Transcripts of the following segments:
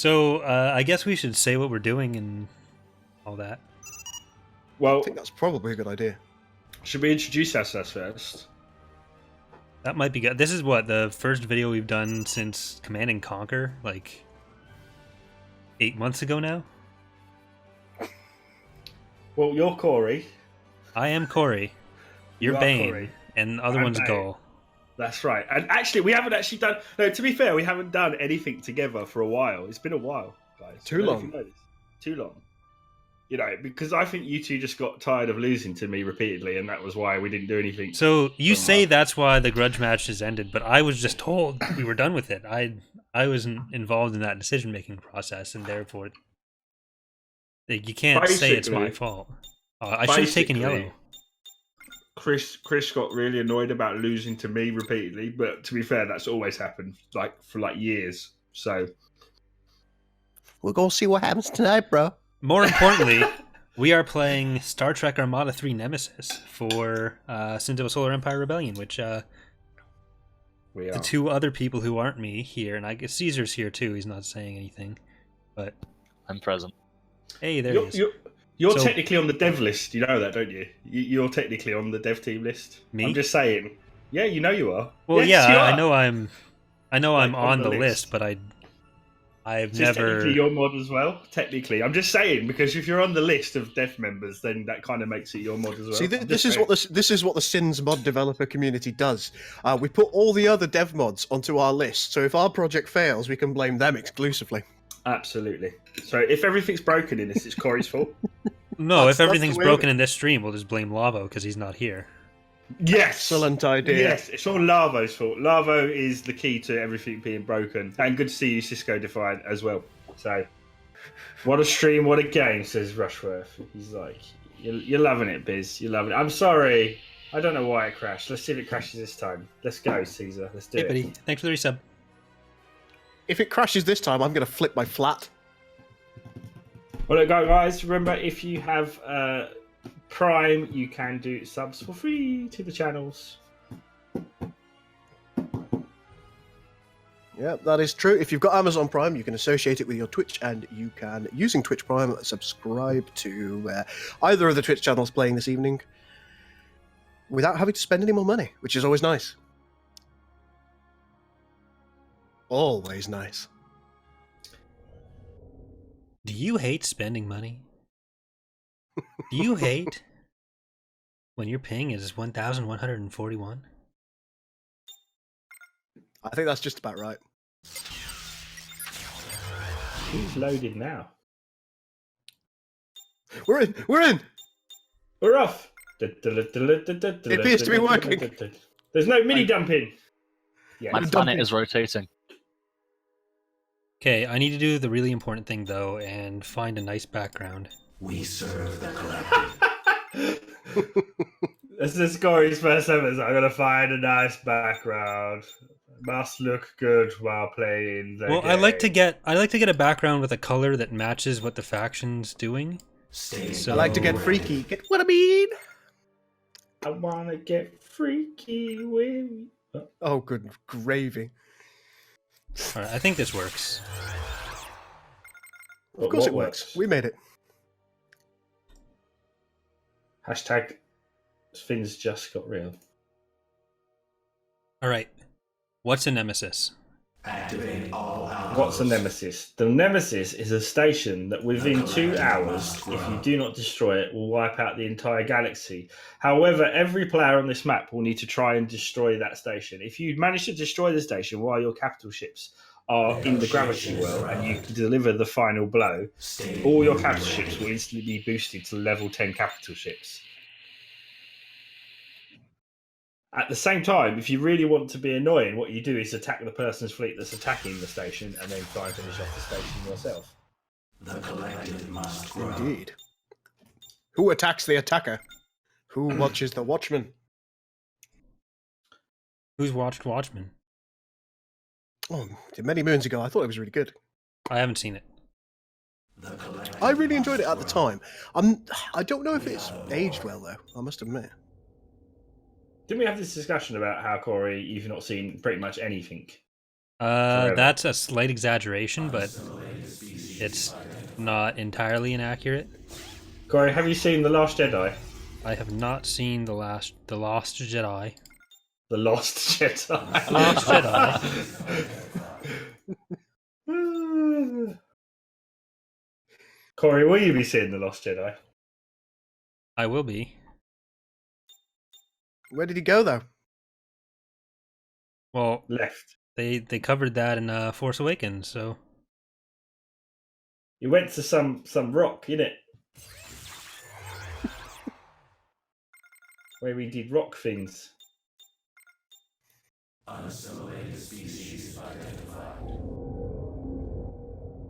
So, I guess we should say what we're doing and all that. Well, I think that's probably a good idea. should we introduce ourselves first? That might be good. This is what, the first video we've done since Command and Conquer? Like, 8 months ago now? Well, you're Corey. I am Corey. You're You are Bane. Corey. And the other I'm one's Bane. Gull. That's right. And actually, we haven't actually done... No, to be fair, we haven't done anything together for a while. It's been a while, guys. Too I don't know if long. you know this. Too long. You know, because I think you two just got tired of losing to me repeatedly, and that was why we didn't do anything. So, you for a say while. that's why the grudge match has ended, but I was just told we were done with it. I wasn't involved in that decision-making process, and therefore... Like, you can't say it's my Basically- fault. I should have taken Basically, yellow. Chris got really annoyed about losing to me repeatedly, but to be fair, that's always happened for years. So We'll go see what happens tonight, bro. More importantly, we are playing Star Trek Armada 3 Nemesis for Sins of a Solar Empire Rebellion, which we are. the two other people who aren't me here, and I guess Caesar's here too, he's not saying anything. But I'm present. hey, there he is. You're So- technically on the dev list. You know that, don't you? You're technically on the dev team list. Me? I'm just saying. Yeah, you know you are. Well, Yes, you yeah, are. I know I'm Like, on the list, but I've So it's never. technically your mod as well. Technically, I'm just saying because if you're on the list of dev members, then that kind of makes it your mod as well. See, I'm this just is saying. this is what the Sins mod developer community does. We put all the other dev mods onto our list, so if our project fails, we can blame them exclusively. Absolutely. So if everything's broken in this, it's Corey's fault. No, That's if the everything's way broken in this stream, we'll just blame Lavo because he's not here. Yes. Excellent idea. Yes, it's all Lavo's fault. Lavo is the key to everything being broken. And good to see you, Cisco Defiant, as well. So, what a stream, what a game, says Rushworth. He's like, you're loving it, Biz. You're loving it. I'm sorry. I don't know why it crashed. Let's see if it crashes this time. Let's go, Caesar. Let's do Hey, it. buddy. Thanks for the resub. If it crashes this time, I'm going to flip my flat. Well, look, guys, remember, if you have Prime, you can do subs for free to the channels. Yeah, that is true. If you've got Amazon Prime, you can associate it with your Twitch, and you can, using Twitch Prime, subscribe to either of the Twitch channels playing this evening without having to spend any more money, which is always nice. Always nice. Do you hate spending money? Do you hate when your ping is 1,141? I think that's just about right. Who's loaded now? We're in! We're in! We're off. It appears to be working. There's no mini dumping. Yeah, My You're planet dumping. is rotating. Okay, I need to do the really important thing though and find a nice background. We serve the collective. this is Corey's first ever. So I'm gonna find a nice background. Must look good while playing. Well, I like to get a background with a color that matches what the faction's doing. Stay So- I like to get freaky. Get what I mean? I wanna get freaky with. Oh, good gravy. All right, I think this works. Of course it works. We made it. Hashtag things just got real. All right, what's a nemesis? activate all outposts. What's a Nemesis? The Nemesis is a station that within 2 hours, if you do not destroy it, will wipe out the entire galaxy. However, every player on this map will need to try and destroy that station. If you manage to destroy the station while your capital ships are in the gravity well and you deliver the final blow, Stay all your capital ships will instantly be boosted to level 10 capital ships. At the same time, if you really want to be annoying, what you do is attack the person's fleet that's attacking the station and then try and finish off the station yourself. The collective must grow. Indeed. Who attacks the attacker? Who watches the watchman? Who's watched Watchmen? Oh, many moons ago, I thought it was really good. I haven't seen it. The collective I really enjoyed it at the must grow. time. I don't know if it's aged well, though, I must admit. Didn't we have this discussion about how, Corey, you've not seen pretty much anything? Forever. That's a slight exaggeration, but It's not entirely inaccurate. Corey, have you seen The Last Jedi? I have not seen the Lost Jedi. The Lost Jedi. The Lost Jedi. Corey, will you be seeing The Lost Jedi? I will be. Where did he go though? Well, Left. they covered that in Force Awakens, so You went to some rock, innit? Where we did rock things. Unassimilated species identified.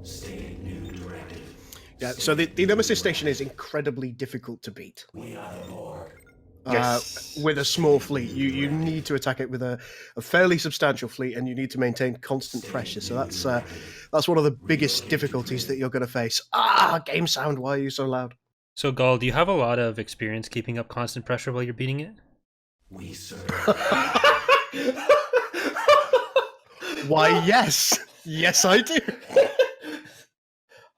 Stated new directive. Yeah, so the Nemesis station is incredibly difficult to beat. We are the Borg. Yes. With a small fleet. You need to attack it with a fairly substantial fleet, and you need to maintain constant pressure. So that's one of the biggest difficulties that you're going to face. Game sound, why are you so loud? So, Gall, do you have a lot of experience keeping up constant pressure while you're beating it? We serve. Why, yes. Yes, I do.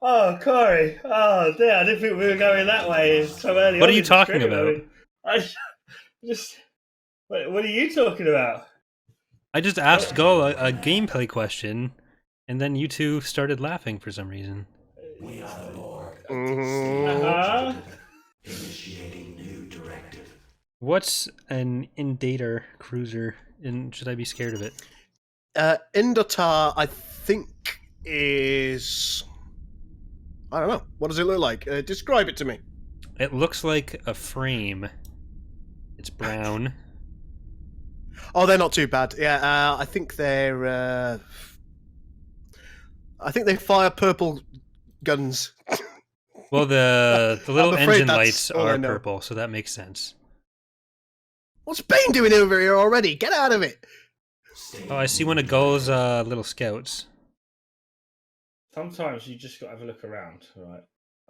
Oh, Corey. Oh, dear. I didn't think we were going that way so early. What on are you in the talking stream. about? I just. What are you talking about? I just asked Gall a gameplay question, and then you two started laughing for some reason. We are the Borg. Uh-huh. Initiating new directive. What's an Indator cruiser, and should I be scared of it? Indatar, I think, is... I don't know. What does it look like? Describe it to me. It looks like a frame. It's brown. Oh, they're not too bad. Yeah, I think they're... I think they fire purple guns. Well, the little I'm afraid engine that's lights all I are know. purple, so that makes sense. What's Bane doing over here already? Get out of it! Oh, I see one of Gull's little scouts. Sometimes you just got to have a look around, right?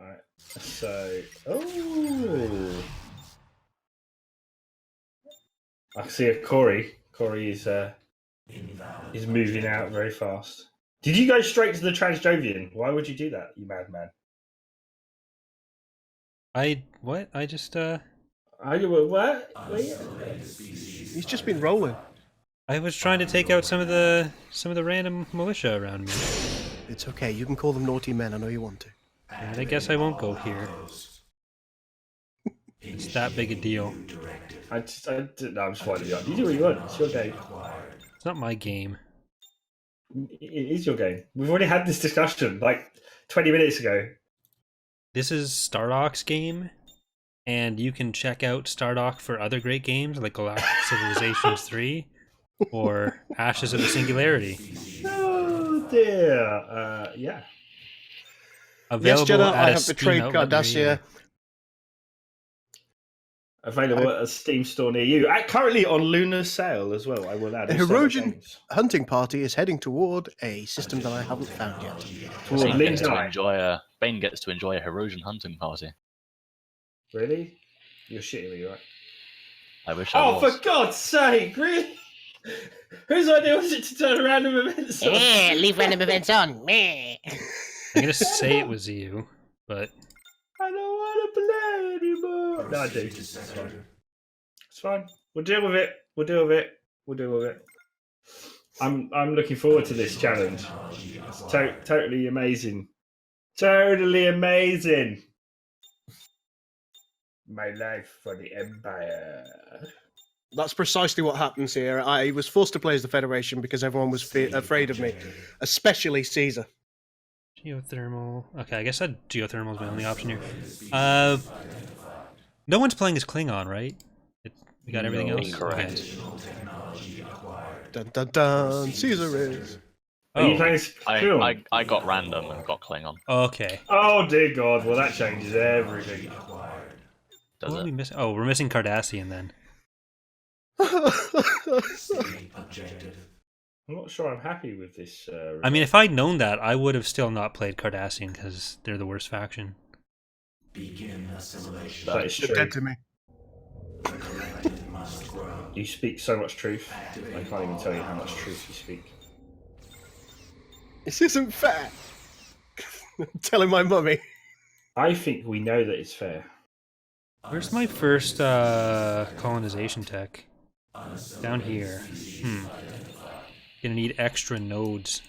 Alright. So, oh, I see a Corey. Corey is moving out very fast. Did you go straight to the Transjovian? Why would you do that, you madman? What? I just Are you what? He's just been rolling. I was trying to take out some of the random militia around me. It's okay. You can call them naughty men. I know you want to. And I guess I won't go here. It's that big a deal. No, I'm just finding you up. You do what you want. It's your game. It's not my game. It is your game. We've already had this discussion like 20 minutes ago. This is Stardock's game, and you can check out Stardock for other great games like Galactic Civilizations 3 or Ashes of the Singularity. Oh dear. Yeah. Available yes, Jenna, at I a have Steam betrayed outlet near you. Cardassia. Available at a Steam store near you. Currently on Lunar sale as well, I will add. A Also Herodian games. hunting party is heading toward a system that I haven't found yet. Toward Bane gets, to Lindai. Bane gets to enjoy a Herosian hunting party. Really? You're shitting me, right? I wish I Oh, was. for God's sake, really? Whose idea was it to turn random events on? Leave random events on. Meh. I'm gonna say it was you, but I don't want to play anymore. No, I do. It's fine. It's fine. We'll deal with it. We'll deal with it. We'll deal with it. I'm looking forward to this challenge. It's totally amazing. Totally amazing. My life for the Empire. That's precisely what happens here. I was forced to play as the Federation because everyone was afraid of me, especially Caesar. geothermal. Okay, I guess that geothermal is my only option here. No one's playing as Klingon, right? We got everything No. else. Incorrect. Okay. Dun dun dun. Caesar is. Are you Oh, playing film? I got random and got Klingon. okay. Oh dear God! Well, that changes everything. Does What are it? we missing? Oh, we're missing Cardassian then. Objective. I'm not sure I'm happy with this. I mean, if I'd known that, I would have still not played Cardassian because they're the worst faction. Begin assimilation. that is You're true. dead to me. The collective must grow. You speak so much truth. I can't even tell you how much truth you speak. This isn't fair. Telling my mummy. I think we know that it's fair. Where's my first colonization tech? Down here. Gonna need extra nodes.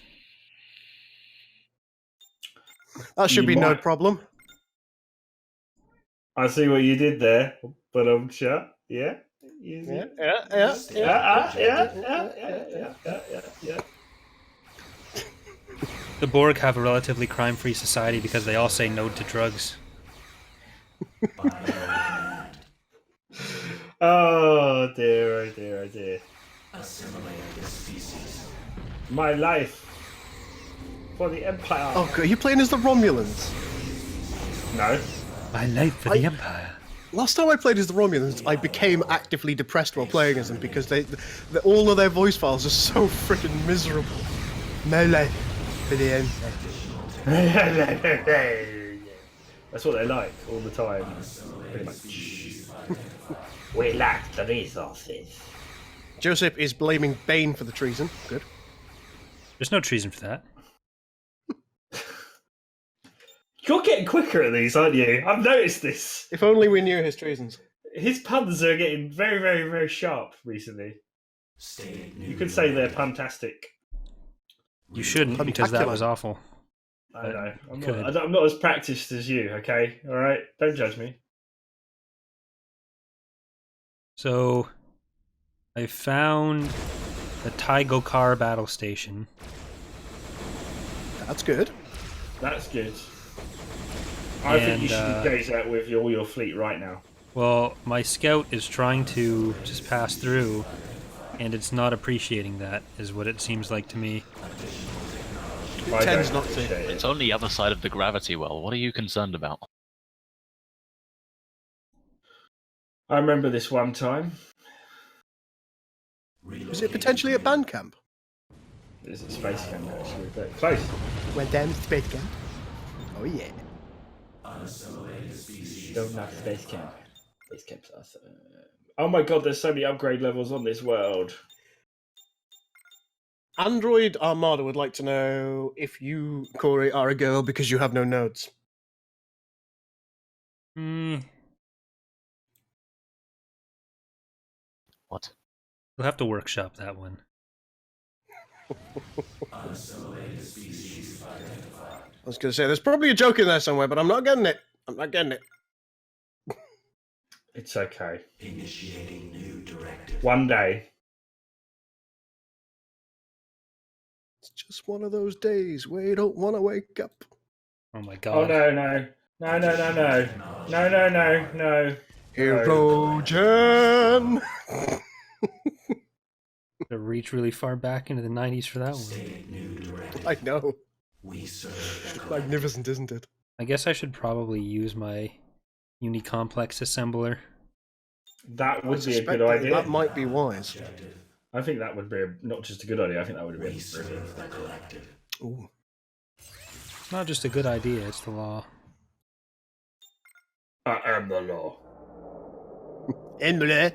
That should You be no might- problem. I see what you did there, but I'm sure. Yeah. Yeah. The Borg have a relatively crime-free society because they all say no to drugs. Oh dear, oh dear, oh dear. Assimilate this species. My life for the Empire. Oh, God, are you playing as the Romulans? No. My life for the Empire. Last time I played as the Romulans, I became actively depressed while playing as them because all of their voice files are so freaking miserable. My life for the Empire. That's what they like all the time. Pretty much. We lack the resources. Joseph is blaming Bane for the treason. Good. There's no treason for that. You're getting quicker at these, aren't you? I've noticed this. If only we knew his treasons. His puns are getting very, very, very sharp recently. You could say they're puntastic. You shouldn't, because that was awful. I know. Could. I'm not as practiced as you, okay? Alright? Don't judge me. So, I found the Taigokar battle station. That's good. That's good. I think you should And, engage that with all your fleet right now. Well, my scout is trying to just pass through, and it's not appreciating that, is what it seems like to me. I Tends don't not to. appreciate it. It's on the other side of the gravity well. What are you concerned about? I remember this one time. Is it potentially a band camp? It's a space camp, actually. But close. Went down to space camp. Oh yeah. Still not space camp. Space camps are so... Oh my god, there's so many upgrade levels on this world. Android Armada would like to know if you, Corey, are a girl because you have no nodes. Hmm, What? we'll have to workshop that one. I was going to say, there's probably a joke in there somewhere, but I'm not getting it. I'm not getting it. It's okay. Initiating new directive. One day. It's just one of those days where you don't want to wake up. Oh my Oh god. no, no. No, no, no, no. No, no, no, no. Erogen! To reach really far back into the 90s for that one. I know. We serve Magnificent, isn't it? I guess I should probably use my Unicomplex assembler. That would be a Suspect good idea. That might be wise. I think that would be not just a good idea, I think that would be brilliant. Ooh. It's not just a good idea, it's the law. I am the law. Emily.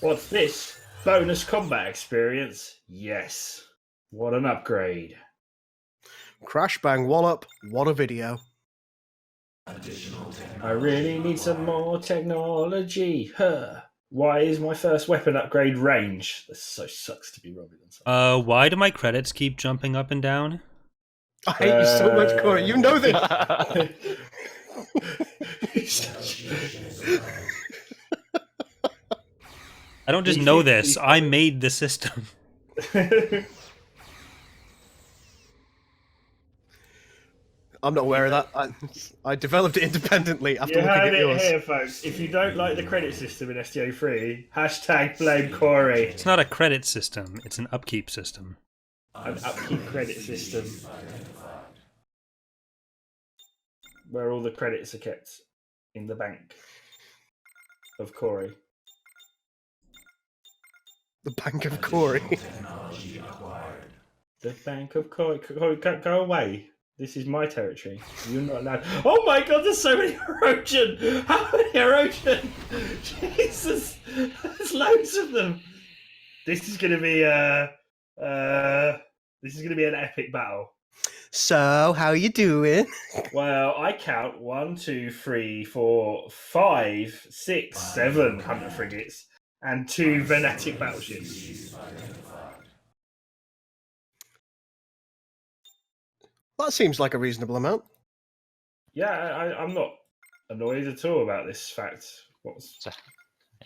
What's this? Bonus combat experience? Yes. What an upgrade. Crash bang wallop. What a video. I really need some more technology. Huh. Why is my first weapon upgrade range? This so sucks to be Robin. Why do my credits keep jumping up and down? I hate you so much, Corey. You know this. I don't just know this, I made the system. I'm not aware of that. I developed it independently after You looking heard at it yours. here, folks. If you don't like the credit system in STO3, hashtag blame Corey. It's not a credit system, it's an upkeep system. An upkeep credit system. Where all the credits are kept in the bank of Corey. The Bank of Corey. The bank of Corey. Corey, go away. This is my territory. You're not allowed. Oh my god, there's so many erosion! How many erosion? Jesus! There's loads of them. This is gonna be an epic battle. So, how you doing? Well, I count 1, 2, 3, 4, 5, 6, 7 hunter frigates and 2 Venetic battleships. That seems like a reasonable amount. Yeah, I'm not annoyed at all about this fact. So,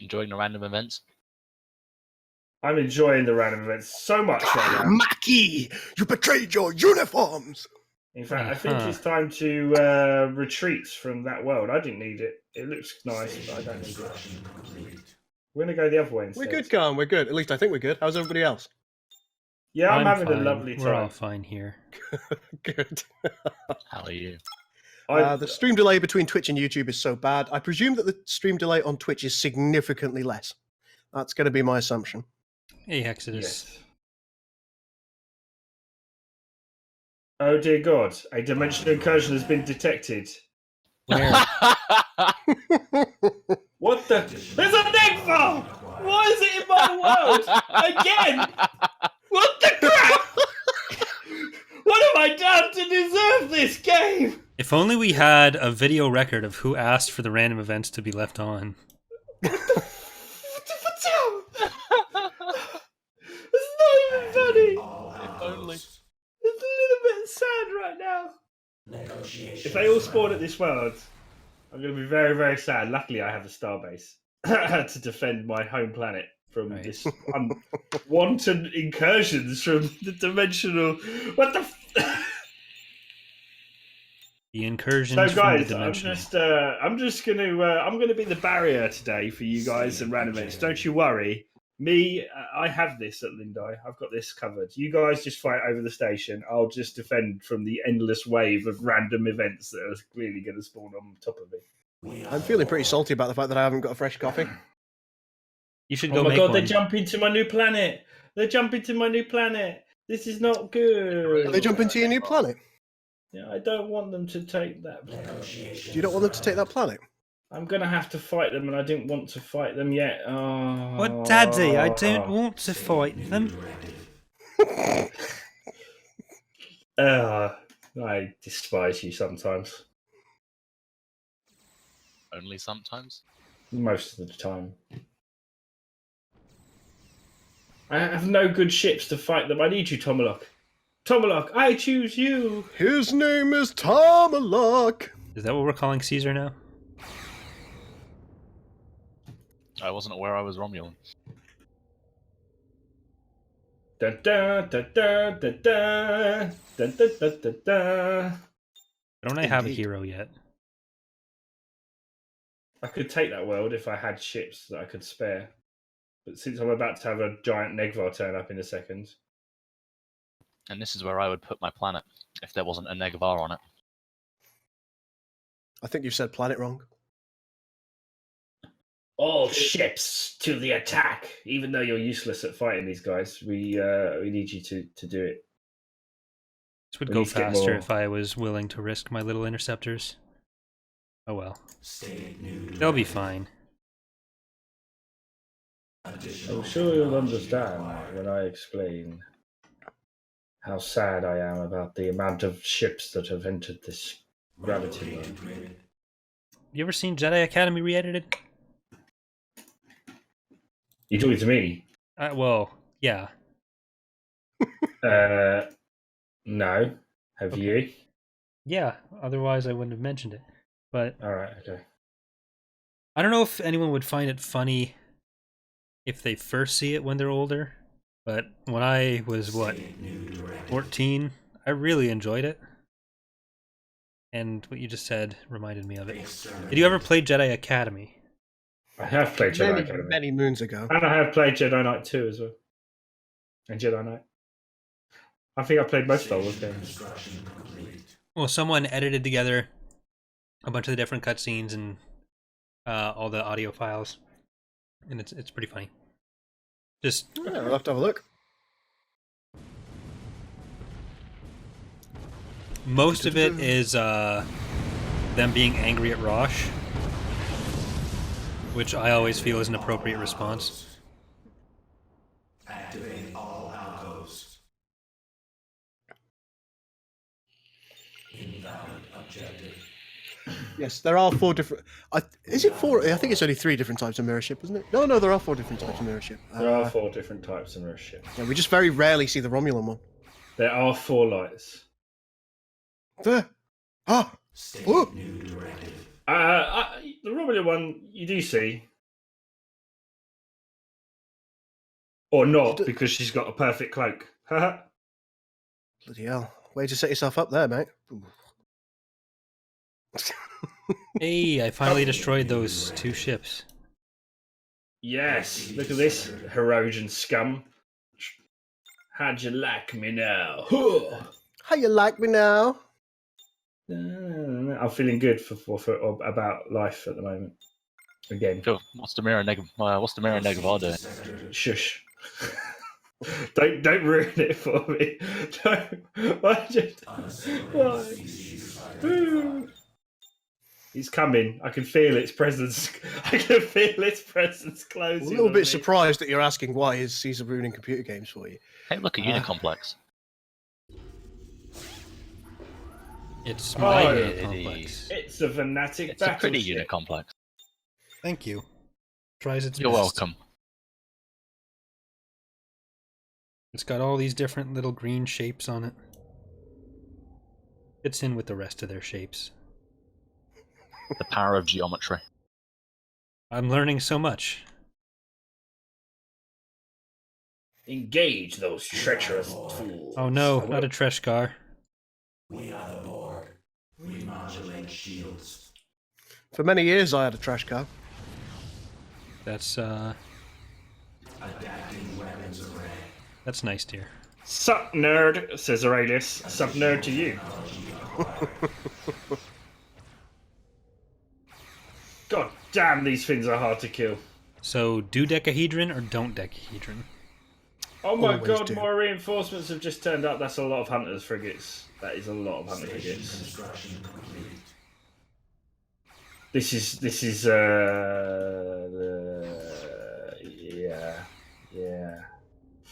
enjoying the random events? I'm enjoying the random events so much right now. Maki, you betrayed your uniforms. In fact, I think it's time to retreat from that world. I didn't need it. It looks nice, but I don't need it. We're going to go the other way instead. We're good, Khan. We're good. At least I think we're good. How's everybody else? Yeah, I'm having fine. a lovely time. We're all fine here. Good. How are you? The stream delay between Twitch and YouTube is so bad. I presume that the stream delay on Twitch is significantly less. That's going to be my assumption. Hey, Exodus. Yes. Oh dear God! A dimensional incursion has been detected. Where? What the? There's a Negvar! Why is it in my world again? What the crap? What have I done to deserve this game? If only we had a video record of who asked for the random events to be left on. It's not even funny. If only. It's a little bit sad right now. If they all spawn at this world, I'm going to be very, very sad. Luckily, I have a starbase to defend my home planet from this wanton incursions from the dimensional. What the? The incursions So, from guys, the dimensional. I'm going to be the barrier today for you guys and random events. Don't you worry. Me, I have this at Lindai. I've got this covered. You guys just fight over the station. I'll just defend from the endless wave of random events that are clearly going to spawn on top of me. I'm feeling pretty salty about the fact that I haven't got a fresh coffee. You should Oh go my make God, one. they're jumping to my new planet. They're jumping to my new planet. This is not good. Are they jumping to your new planet? Yeah, I don't want them to take that planet. You don't want them to take that planet? I'm going to have to fight them, and I didn't want to fight them yet. Oh. What, Daddy? I don't want to fight them. I despise you sometimes. Only sometimes? Most of the time. I have no good ships to fight them. I need you, Tomalok. Tomalok, I choose you. His name is Tomalok. Is that what we're calling Caesar now? I wasn't aware I was Romulan. Da da da da da da da da da da da. Don't I have a Indeed. hero yet? I could take that world if I had ships that I could spare. But since I'm about to have a giant Negvar turn up in a second. And this is where I would put my planet, if there wasn't a Negavar on it. I think you've said planet wrong. All ships to the attack! Even though you're useless at fighting these guys, we need you to do it. This would We go need to get faster more- if I was willing to risk my little interceptors. Oh well. They'll be fine. I'm sure you'll understand when I explain how sad I am about the amount of ships that have entered this gravity world. You ever seen Jedi Academy re-edited? You talking to me? Well, yeah. No. Have Okay. you? Yeah, otherwise I wouldn't have mentioned it. But Alright, okay. I don't know if anyone would find it funny if they first see it when they're older. But when I was, 14, I really enjoyed it. And what you just said reminded me of it. Did you ever play Jedi Academy? I have played Jedi Many, Academy. many moons ago. And I have played Jedi Knight 2 as well. And Jedi Knight. I think I played most Star Wars games. Well, someone edited together a bunch of the different cutscenes and all the audio files, and it's pretty funny. Just Yeah, we'll have to have a look. most of it is them being angry at Rosh, which I always feel is an appropriate response. Activate all outposts. Yes, there are 4 different. Is it 4? I think it's only 3 different types of mirror ship, isn't it? No, there are 4 different types of mirror ship. There are 4 different types of mirror ship. Yeah, we just very rarely see the Romulan one. There are 4 lights. There. Ah. Oh. New directive. The Romulan one you do see. Or not, because she's got a perfect cloak. Bloody hell! Way to set yourself up there, mate. Hey, I finally destroyed those 2 ships. Yes, look at this, Herodian scum. How'd you like me now? How you like me now? I'm feeling good for about life at the moment. Again. Cool. What's the mirror negative doing? Shush. don't ruin it for me. Don't. Why? He's coming. I can feel its presence. I can feel its presence closing. A little on bit me. surprised that you're asking why is Caesar ruining computer games for you. Hey, look, a Unicomplex. It's my Oh, unit complex. It's a Venatic It's a pretty battleship. Unicomplex. Thank you. Tries its You're best. welcome. It's got all these different little green shapes on it. Fits in with the rest of their shapes. The power of geometry. I'm learning so much. Engage those treacherous fools. Oh no, not a Treshkar. We are the Borg. Remodulate shields. For many years, I had a trash car. That's Adapting weapons array. that's nice, dear. Sup, nerd, says Aurelius. Sup, nerd to you. God damn, these things are hard to kill. So, do decahedron or don't decahedron? Oh my Always god, do. more reinforcements have just turned up. That's a lot of hunters frigates. That is a lot of hunter frigates. Construction complete. This is yeah.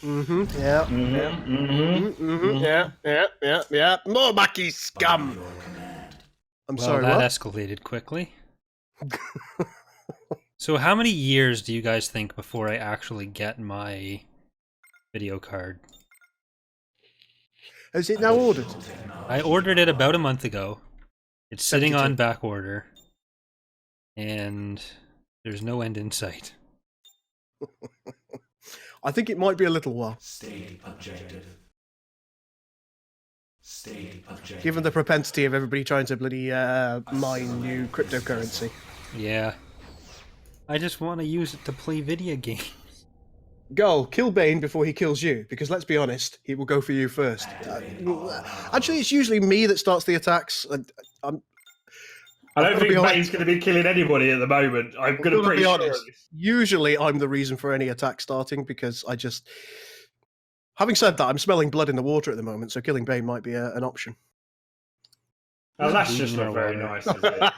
Mm-hmm. Yeah. Yeah. More Mackie scum. Your command. I'm Well, sorry. that What? escalated quickly. So, how many years do you guys think before I actually get my video card? Is it now ordered? I ordered it about a month ago. It's sitting 72. on back order. And there's no end in sight. I think it might be a little while, State objective. State objective. given the propensity of everybody trying to bloody mine new cryptocurrency. Yeah. I just want to use it to play video games. Go, kill Bane before he kills you, because let's be honest, he will go for you first. Actually, it's usually me that starts the attacks. I don't gotta think be honest. Bane's going to be killing anybody at the moment. I'm going to Gotta pretty be sure. honest. Usually, I'm the reason for any attack starting because I just. Having said that, I'm smelling blood in the water at the moment, so killing Bane might be an option. Oh, that's just Bleeding not very water. nice, is it?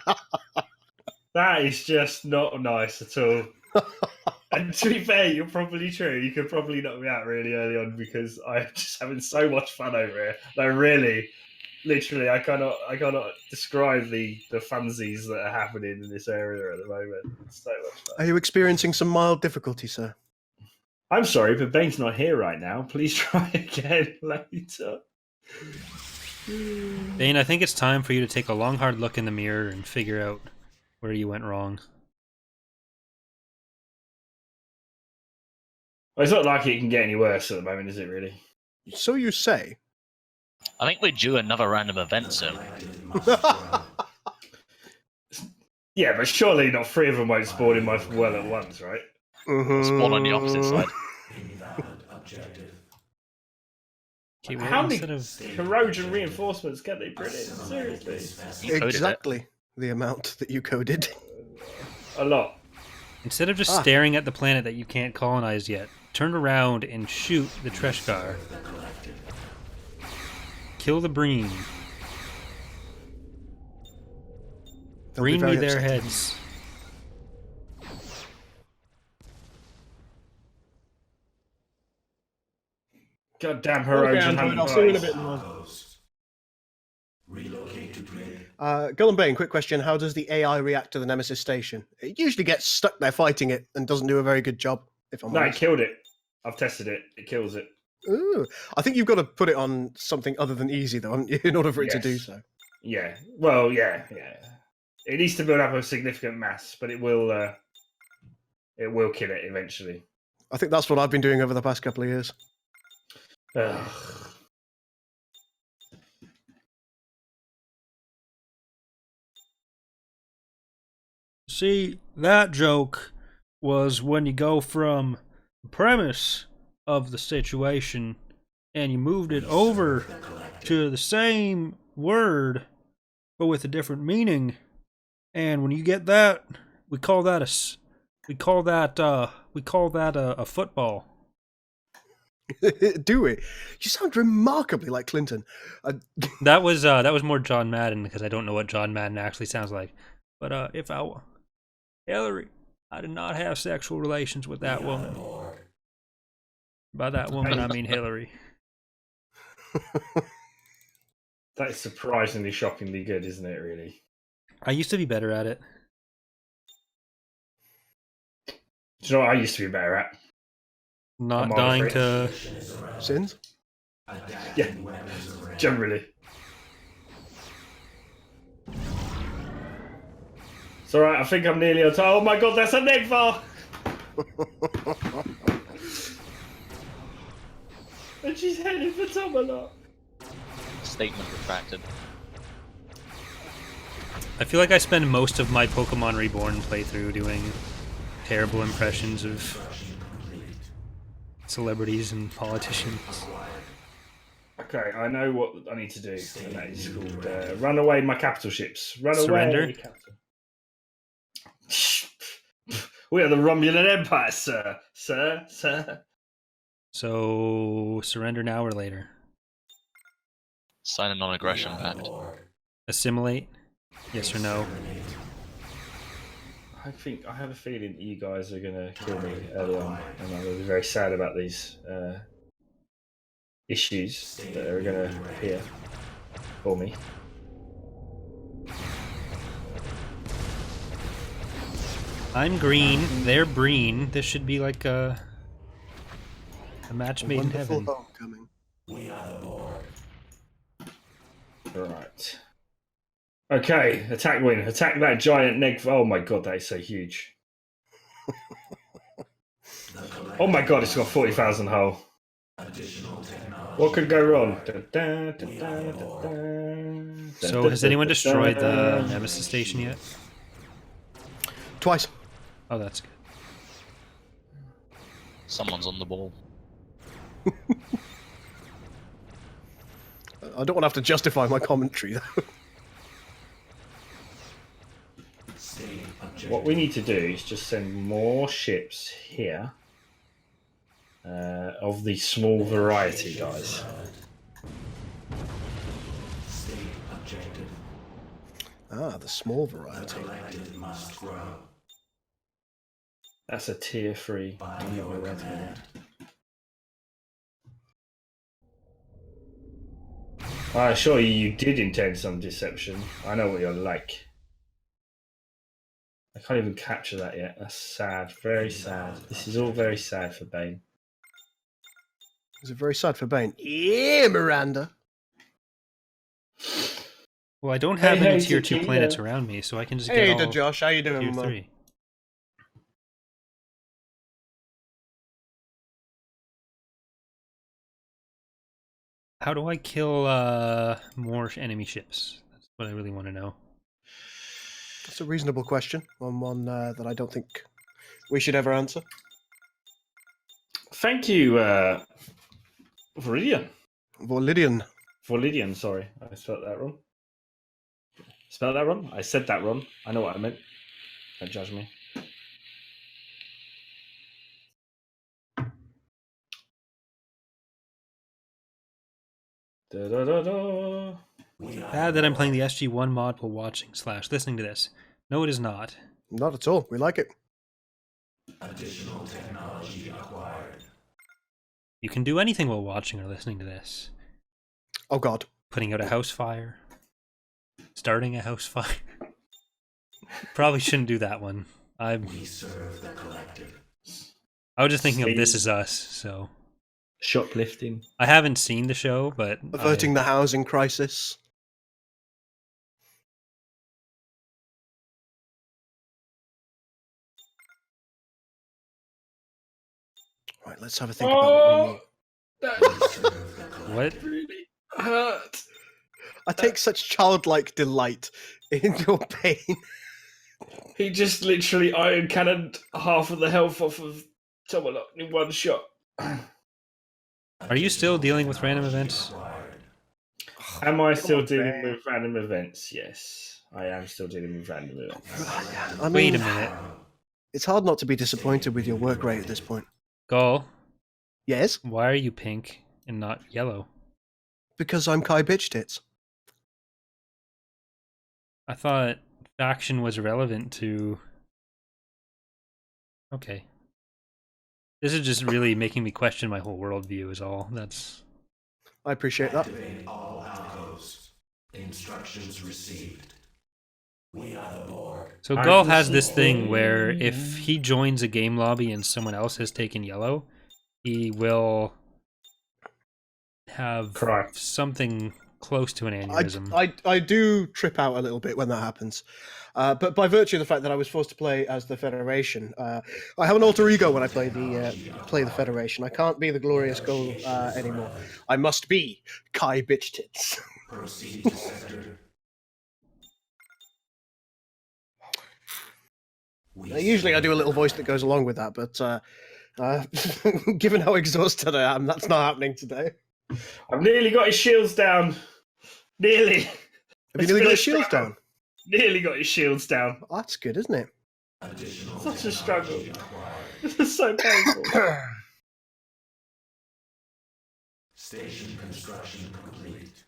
That is just not nice at all. And to be fair, you're probably true. You could probably knock me out really early on because I'm just having so much fun over here. No, really, literally, I cannot describe the funsies that are happening in this area at the moment. It's so much fun. Are you experiencing some mild difficulty, sir? I'm sorry, but Bane's not here right now. Please try again later. Bane, I think it's time for you to take a long, hard look in the mirror and figure out where you went wrong. Well, it's not like it can get any worse at the moment, is it? Really? So you say. I think we're due another random event soon. Collective must grow. Yeah, but surely not 3 of them won't spawn in my well at once, right? Spawn on the opposite side. Invalid objective. Okay, well, How many instead of corrosion reinforcements can they put in? Seriously? You coded it. Exactly the amount that you coded. A lot. just staring at the planet that you can't colonize yet, turn around and shoot the Treshkar. Kill the Breen. They'll be Bring me very their upset. heads. Goddamn Okay, Herodian Android, hunting I'll see you in a parties. bit. Outpost. Relocate to grid. Gull and Bane, quick question. How does the AI react to the Nemesis station? It usually gets stuck there fighting it and doesn't do a very good job, if I'm No, it honest. killed it. I've tested it. It kills it. Ooh. I think you've got to put it on something other than easy, though, haven't you, in order for it to do Yes. so. Yeah. Well, yeah. It needs to build up a significant mass, but it will kill it eventually. I think that's what I've been doing over the past couple of years. Ugh. See, that joke was when you go from the premise of the situation and you moved it over to the same word but with a different meaning. And when you get that, we call that a football. Do we? You sound remarkably like Clinton. That was more John Madden, because I don't know what John Madden actually sounds like. But Hillary, I did not have sexual relations with that woman. By that woman, I mean Hillary. That is surprisingly, shockingly good, isn't it? Really. I used to be better at it. Do you know what I used to be better at? Not I'm dying afraid. to. Sins? Yeah, generally. It's alright, I think I'm nearly on time. Oh my god, that's a Negvar! And she's heading for Tomalot. Statement retracted. I feel like I spend most of my Pokemon Reborn playthrough doing terrible impressions of celebrities and politicians. Okay, I know what I need to do, and that is called run away my capital ships. Run Surrender? away. Capital. We are the Romulan Empire, sir. Sir. So, surrender now or later? Sign a non-aggression pact. Assimilate? Yes or no? I have a feeling that you guys are going to kill me early on, and I'm going to be very sad about these issues that are going to appear for me. I'm green, they're breen. This should be like a match made in Wonderful heaven. homecoming. Right. Okay, attack win. Attack that giant neg. Oh my god, that is so huge. Oh my god, it's got 40,000 hull. What could go wrong? So, has anyone destroyed the Nemesis station yet? Twice. Oh, that's good. Someone's on the ball. I don't want to have to justify my commentary, though. What we need to do is just send more ships here of the small variety, guys. Ah, the small variety. That's a tier 3. I'm not gonna rent it. I assure you, you did intend some deception. I know what you're like. I can't even capture that yet. That's sad. Very sad. This is all very sad for Bane. Is it very sad for Bane? Yeah, Miranda. Well, I don't have Hey, any hey, tier 2 Tequila. planets around me, so I can just Hey, get there, all Josh. How you doing, tier man? 3. How do I kill more enemy ships? That's what I really want to know. That's a reasonable question, one that I don't think we should ever answer. Thank you, Viridian. Volidian. Sorry. I spelled that wrong. Spelled that wrong? I said that wrong. I know what I meant. Don't judge me. Da, da, da, da. Bad that I'm playing the SG1 mod while watching / listening to this. No, it is not. Not at all. We like it. Additional technology acquired. You can do anything while watching or listening to this. Oh, God. Putting out a house fire. Starting a house fire. Probably shouldn't do that one. We serve the collective. I was just thinking of Steam. This Is Us, so Shoplifting. I haven't seen the show, but Averting the housing crisis. Right, let's have a think about what we need. What? Really hurt. I take such childlike delight in your pain. He just literally iron cannoned half of the health off of someone in one shot. Are you still dealing with random events? Am I still on, dealing Bane. with random events? Yes, I am still dealing with random events. I mean, Wait a minute. It's hard not to be disappointed with your work rate at this point. Gull, Yes, why are you pink and not yellow? because I'm Kai Bitch Tits. I thought faction was relevant to... Okay. This is just really making me question my whole worldview is all. That's... I appreciate that. Activate all outposts. Instructions received. We are the Borg. So I Gull can has see- this thing where if he joins a game lobby and someone else has taken yellow, he will have Cry. something close to an aneurysm. I do trip out a little bit when that happens. But by virtue of the fact that I was forced to play as the Federation, I have an alter ego when I play the Federation. I can't be the glorious Gull anymore. I must be Kai Bitch Tits. Proceed to sector. Usually I do a little voice that goes along with that, but given how exhausted I am, that's not happening today. I've nearly got his shields down. Nearly. Have you nearly got his shields down? Nearly got his shields down. Oh, that's good, isn't it? Such a struggle. This is so painful. Station construction complete.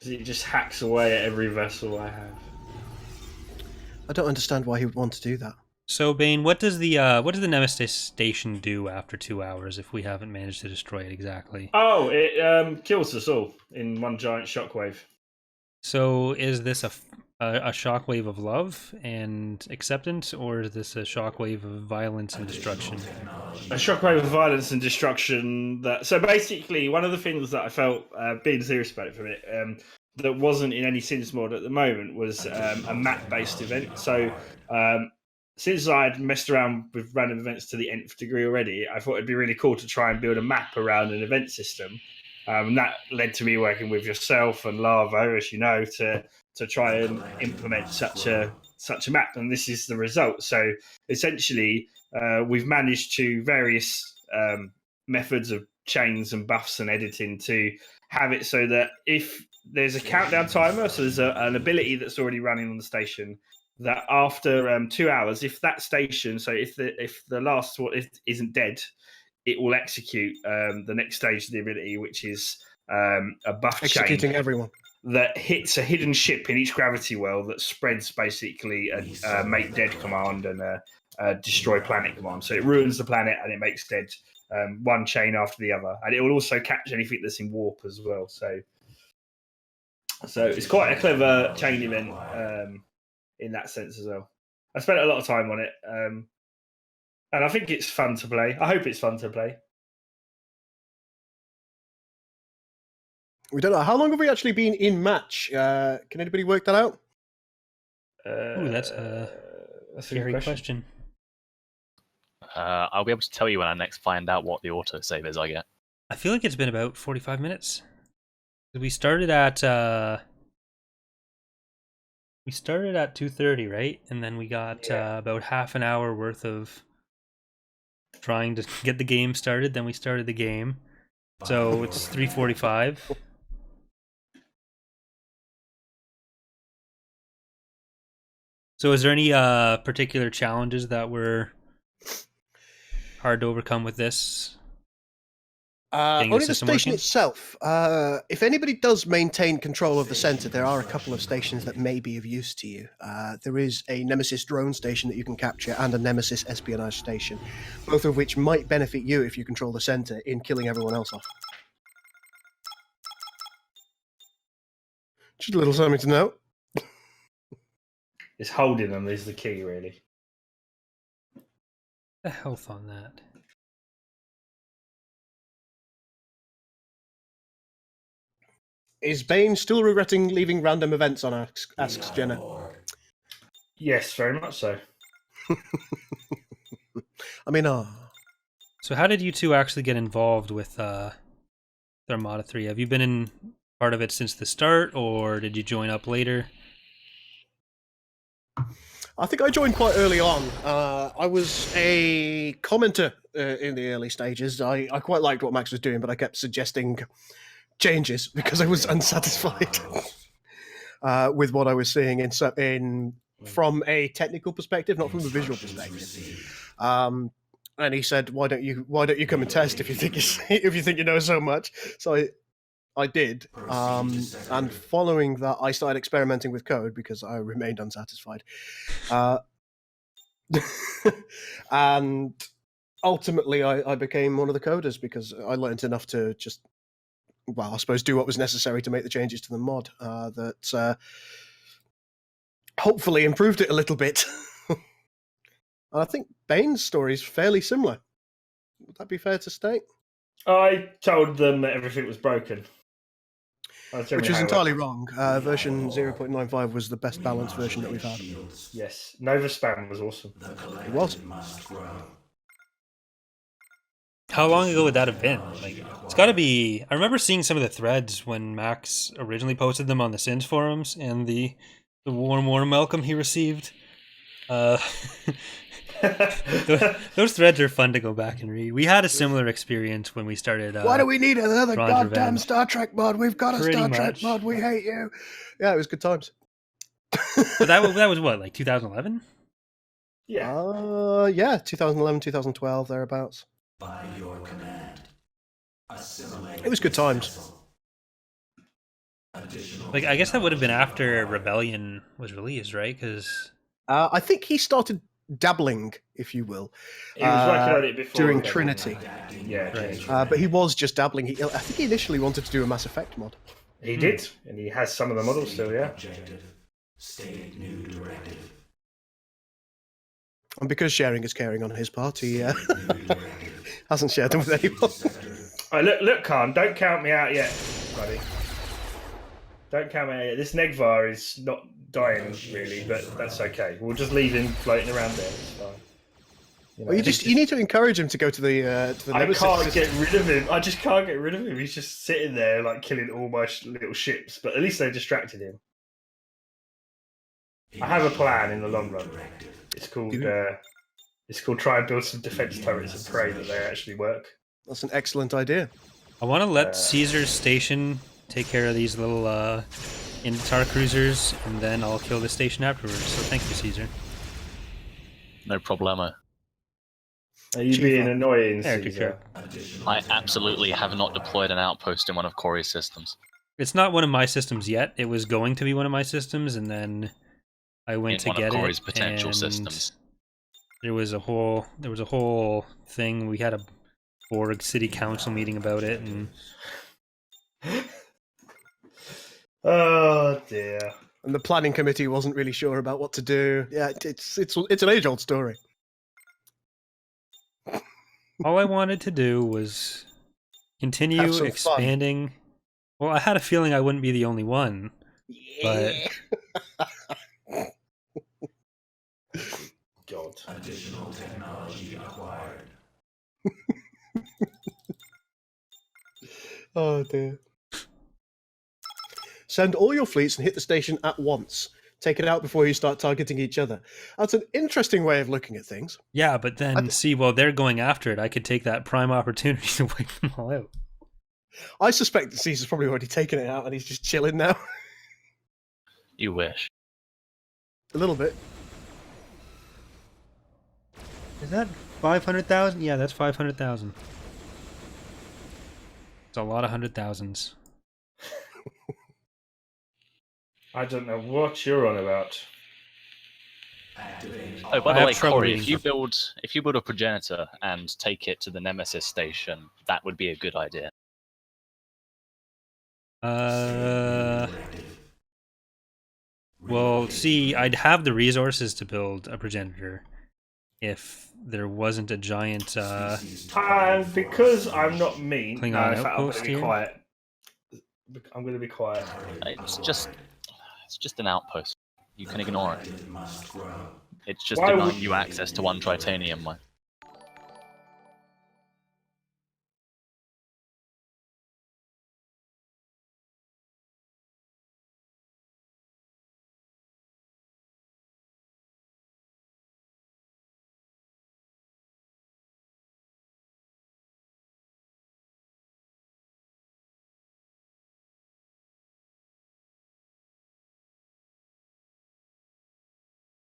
It just hacks away at every vessel I have. I don't understand why he would want to do that. So Bane, what does the Nemesis station do after 2 hours if we haven't managed to destroy it exactly? Oh, it kills us all in one giant shockwave. So is this a shockwave of love and acceptance, or is this a shockwave of violence and destruction? A shockwave of violence and destruction. So basically, one of the things that I felt, being serious about it for a minute, that wasn't in any Sims mod at the moment was a map-based event. So since I'd messed around with random events to the nth degree already, I thought it'd be really cool to try and build a map around an event system. And that led to me working with yourself and Lava, as you know, to try and implement such a map. And this is the result. So essentially, we've managed to various methods of chains and buffs and editing to have it so that if there's a countdown timer, so there's an ability that's already running on the station, that after 2 hours, if that station, so if the last one isn't dead, it will execute the next stage of the ability, which is a buff Executing chain everyone. that hits a hidden ship in each gravity well that spreads basically a make dead command and a destroy planet command. So it ruins the planet and it makes dead one chain after the other, and it will also catch anything that's in warp as well. So it's quite a clever chain event in that sense as well. I spent a lot of time on it, and I think it's fun to play. I hope it's fun to play. We don't know. How long have we actually been in match? Can anybody work that out? Ooh, that's a That's a scary good question. I'll be able to tell you when I next find out what the autosave is I get. I feel like it's been about 45 minutes. We started at 2:30, right? And then we got about half an hour worth of trying to get the game started. Then we started the game, so it's 3:45. So, is there any particular challenges that were hard to overcome with this? getting Only the system station working? itself. If anybody does maintain control of the center, there are a couple of stations that may be of use to you. There is a Nemesis drone station that you can capture and a Nemesis espionage station, both of which might benefit you if you control the center in killing everyone else off. Just a little something to note. It's holding them is the key, really. The health on that. Is Bane still regretting leaving random events on, asks Jenna. Yes, very much so. I mean, So how did you two actually get involved with the Armada 3? Have you been in part of it since the start, or did you join up later? I think I joined quite early on. I was a commenter in the early stages. I quite liked what Max was doing, but I kept suggesting changes because I was unsatisfied with what I was seeing in from a technical perspective, not from a visual perspective. And he said, "Why don't you come and test if you think you know so much?" So I did, and following that, I started experimenting with code because I remained unsatisfied, and ultimately, I became one of the coders because I learned enough to just, well, I suppose, do what was necessary to make the changes to the mod that hopefully improved it a little bit. And I think Bane's story is fairly similar. Would that be fair to state? I told them that everything was broken. Which is entirely wrong. Version 0.95 was the best balanced version that we've had. Yes, Nova Spam was awesome. It was. How long ago would that have been? Like, it's got to be. I remember seeing some of the threads when Max originally posted them on the Sins forums, and the warm welcome he received. Those threads are fun to go back and read. We had a similar experience when we started. Why do we need another Ron's goddamn Revenge. Star Trek mod? We've got a Pretty Star Trek much. mod. We hate you. Yeah, it was good times. But that was what, like 2011? Yeah. Yeah, 2011, 2012, thereabouts. By your command, assimilate. It was good times. Like, I guess that would have been after Rebellion was released, right? Because I think he started dabbling, if you will, He was working on it before during Rebellion. Trinity. Yeah, Right. But he was just dabbling. I think he initially wanted to do a Mass Effect mod. He did, and he has some of the models still. Yeah. Objective. State new directive. And because sharing is caring on his part, he hasn't shared them with anyone. Oh, look, Khan, don't count me out yet, buddy. Don't count me out yet. This Negvar is not dying, really, but that's okay. We'll just leave him floating around there. It's fine. You know, Well, you need to encourage him to go to the I Nemesis can't system. get rid of him. I just can't get rid of him. He's just sitting there, like, killing all my little ships. But at least they distracted him. I have a plan in the long run. It's called try and build some defense turrets and pray that they actually work. That's an excellent idea. I want to let Caesar's station take care of these little Invitar cruisers, and then I'll kill the station afterwards. So thank you, Caesar. No problemo. Are you being annoying, There, Caesar? I absolutely have not deployed an outpost in one of Corey's systems. It's not one of my systems yet. It was going to be one of my systems, and then I went In to one of get Corey's it. potential and systems. There was a whole thing. We had a Borg city council meeting about it, and Oh dear. And the planning committee wasn't really sure about what to do. Yeah, it's an age-old story. all I wanted to do was continue Have some expanding. Well, I had a feeling I wouldn't be the only one, but God. Additional technology acquired. Oh dear. Send all your fleets and hit the station at once. Take it out before you start targeting each other. That's an interesting way of looking at things. yeah. But then, see, while they're going after it, I could take that prime opportunity to wipe them all out. I suspect that Caesar's probably already taken it out and he's just chilling now. You wish. A little bit. Is that 500,000? Yeah, that's 500,000. It's a lot of 100,000s. I don't know what you're on about. Oh, by I the have way, trouble Corey, reading if you build a progenitor and take it to the Nemesis station, that would be a good idea. Well, see, I'd have the resources to build a progenitor if there wasn't a giant And because I'm not mean, no, Klingon in fact, I'm going outpost to be here. quiet. I'm going to be quiet. It's just an outpost. You can ignore it. It's just Why denying would- you access to 1 tritanium.